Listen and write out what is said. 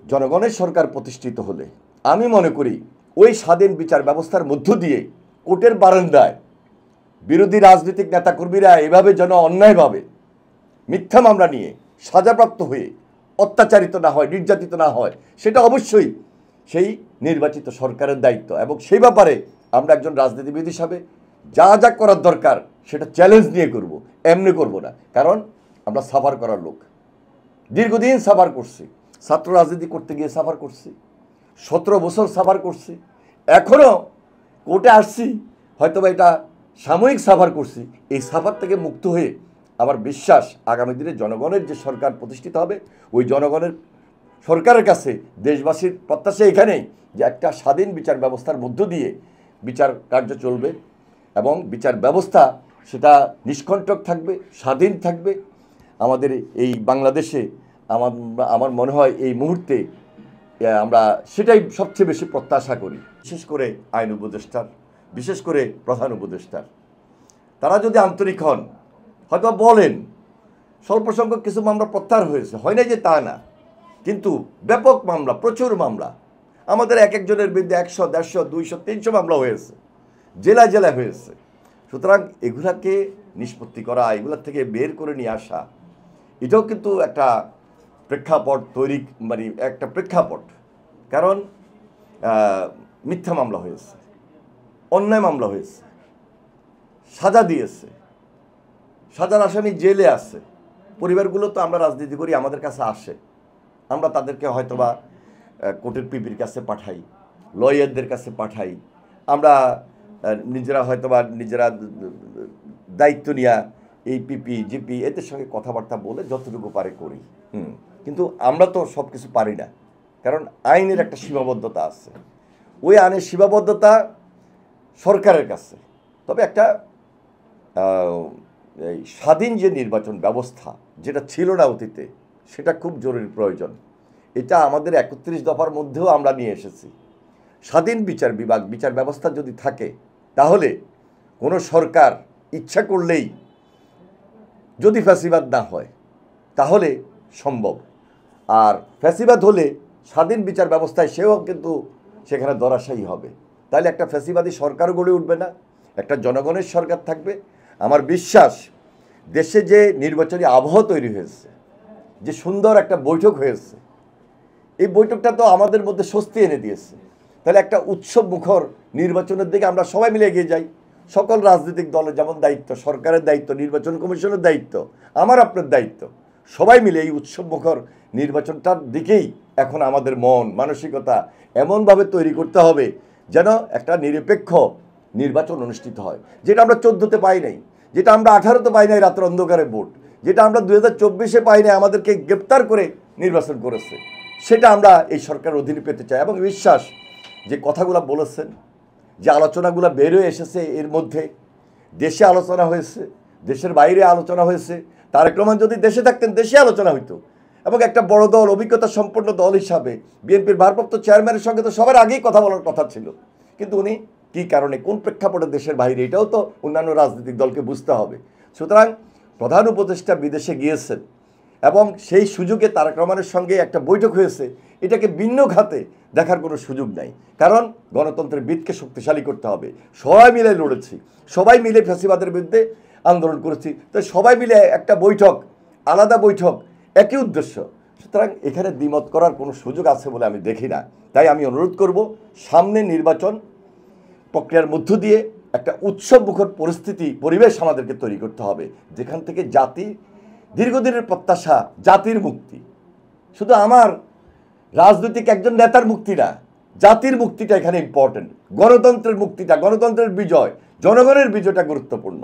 জনগণের সরকার প্রতিষ্ঠিত হলে আমি মনে করি ওই স্বাধীন বিচার ব্যবস্থার মধ্য দিয়ে কোর্টের বারান্দায় বিরোধী রাজনৈতিক নেতাকর্মীরা এভাবে যেন অন্যায়ভাবে মিথ্যা মামলা নিয়ে সাজাপ্রাপ্ত হয়ে অত্যাচারিত না হয়, নির্যাতিত না হয়, সেটা অবশ্যই সেই নির্বাচিত সরকারের দায়িত্ব। এবং সেই ব্যাপারে আমরা একজন রাজনীতিবিদ হিসাবে যা যা করার দরকার সেটা চ্যালেঞ্জ নিয়ে করব, এমনি করব না। কারণ আমরা সাফার করার লোক, দীর্ঘদিন সাফার করছি, ছাত্র রাজনীতি করতে গিয়ে সাফার করছি, 17 বছর সাফার করছি, এখনও কোর্টে আসছি, হয়তোবা এটা সাময়িক সাফার করছি। এই সাফার থেকে মুক্ত হয়ে আমার বিশ্বাস আগামী দিনে জনগণের যে সরকার প্রতিষ্ঠিত হবে, ওই জনগণের সরকারের কাছে দেশবাসীর প্রত্যাশা এখানেই যে একটা স্বাধীন বিচার ব্যবস্থার মধ্য দিয়ে বিচার কার্য চলবে এবং বিচার ব্যবস্থা সেটা নিষ্কণ্টক থাকবে, স্বাধীন থাকবে। আমাদের এই বাংলাদেশে আমার মনে হয় এই মুহূর্তে আমরা সেটাই সবচেয়ে বেশি প্রত্যাশা করি, বিশেষ করে আইন উপদেষ্টার, বিশেষ করে প্রধান উপদেষ্টার। তারা যদি আন্তরিক হন, হয়তো বলেন স্বল্প সংখ্যক কিছু মামলা প্রত্যাহার হয়েছে, হয় না যে তা না, কিন্তু ব্যাপক মামলা, প্রচুর মামলা আমাদের এক একজনের বিরুদ্ধে 100, 150, 200, 300 মামলা হয়েছে, জেলায় জেলায় হয়েছে। সুতরাং এগুলাকে নিষ্পত্তি করা, এগুলোর থেকে বের করে নিয়ে আসা, এটাও কিন্তু একটা প্রেক্ষাপট তৈরি, মানে একটা প্রেক্ষাপট। কারণ মিথ্যা মামলা হয়েছে, অন্যায় মামলা হয়েছে, সাজা দিয়েছে, সাজার আসামি জেলে আছে। পরিবারগুলো তো আমরা রাজনীতি করি, আমাদের কাছে আসে, আমরা তাদেরকে হয়তোবা কোর্টের পিপির কাছে পাঠাই, লয়ারদের কাছে পাঠাই, আমরা নিজেরা হয়তোবা নিজেরা দায়িত্ব নিয়ে এই পিপি জিপি এদের সঙ্গে কথাবার্তা বলে যতটুকু পারে করি। কিন্তু আমরা তো সব কিছু পারি না, কারণ আইনের একটা সীমাবদ্ধতা আছে। ওই আইনের সীমাবদ্ধতা সরকারের কাছে। তবে একটা এই স্বাধীন যে নির্বাচন ব্যবস্থা, যেটা ছিল না অতীতে, সেটা খুব জরুরি প্রয়োজন। এটা আমাদের 31 দফার মধ্যেও আমরা নিয়ে এসেছি। স্বাধীন বিচার বিভাগ, বিচার ব্যবস্থা যদি থাকে, তাহলে কোনো সরকার ইচ্ছা করলেই, যদি ফ্যাসিবাদ না হয় তাহলে সম্ভব। আর ফ্যাসিবাদ হলে স্বাধীন বিচার ব্যবস্থায় সেও কিন্তু সেখানে ধরাশায়ী হবে। তাহলে একটা ফ্যাসিবাদী সরকারও গড়ে উঠবে না, একটা জনগণের সরকার থাকবে। আমার বিশ্বাস দেশে যে নির্বাচনী আবহাওয়া তৈরি হয়েছে, যে সুন্দর একটা বৈঠক হয়েছে, এই বৈঠকটা তো আমাদের মধ্যে স্বস্তি এনে দিয়েছে। তাহলে একটা উৎসব মুখর নির্বাচনের দিকে আমরা সবাই মিলে এগিয়ে যাই। সকল রাজনৈতিক দলের যেমন দায়িত্ব, সরকারের দায়িত্ব, নির্বাচন কমিশনের দায়িত্ব, আমার আপনার দায়িত্ব, সবাই মিলে এই উৎসব মুখর নির্বাচনটার দিকেই এখন আমাদের মন মানসিকতা এমনভাবে তৈরি করতে হবে যেন একটা নিরপেক্ষ নির্বাচন অনুষ্ঠিত হয়। যেটা আমরা 14তে পাই নাই, যেটা আমরা 18তে পাই নাই, রাত্র অন্ধকারে ভোট, যেটা আমরা 2024-এ পাই নাই, আমাদেরকে গ্রেপ্তার করে নির্বাচন করেছে, সেটা আমরা এই সরকারের অধীনে পেতে চাই। এবং বিশ্বাস যে কথাগুলো বলেছেন, যে আলোচনাগুলো বের হয়ে এসেছে, এর মধ্যে দেশে আলোচনা হয়েছে, দেশের বাইরে আলোচনা হয়েছে। তারেক রহমান যদি দেশে থাকতেন, দেশে আলোচনা হইতো। এবং একটা বড় দল, অভিজ্ঞতা সম্পন্ন দল হিসাবে বিএনপির ভারপ্রাপ্ত চেয়ারম্যানের সঙ্গে তো সবার আগেই কথা বলার কথা ছিল, কিন্তু উনি কী কারণে, কোন প্রেক্ষাপটে দেশের বাইরে, এটাও তো অন্যান্য রাজনৈতিক দলকে বুঝতে হবে। সুতরাং প্রধান উপদেষ্টা বিদেশে গিয়েছেন এবং সেই সুযোগে তারেক রহমানের সঙ্গে একটা বৈঠক হয়েছে, এটাকে ভিন্ন খাতে দেখার কোনো সুযোগ নাই। কারণ গণতন্ত্রের ভিতকে শক্তিশালী করতে হবে। সবাই মিলে লড়েছি, সবাই মিলে ফ্যাসিবাদের বিরুদ্ধে আন্দোলন করেছি, তো সবাই মিলে একটা বৈঠক, আলাদা বৈঠক, একই উদ্দেশ্য। সুতরাং এখানে দ্বিমত করার কোনো সুযোগ আছে বলে আমি দেখি না। তাই আমি অনুরোধ করব, সামনে নির্বাচন প্রক্রিয়ার মধ্য দিয়ে একটা উৎসবমুখর পরিবেশ আমাদেরকে তৈরি করতে হবে, যেখান থেকে জাতি দীর্ঘদিনের প্রত্যাশা, জাতির মুক্তি, শুধু আমার রাজনৈতিক একজন নেতার মুক্তি না, জাতির মুক্তিটা এখানে ইম্পর্টেন্ট। গণতন্ত্রের মুক্তিটা, গণতন্ত্রের বিজয়, জনগণের বিজয়টা গুরুত্বপূর্ণ।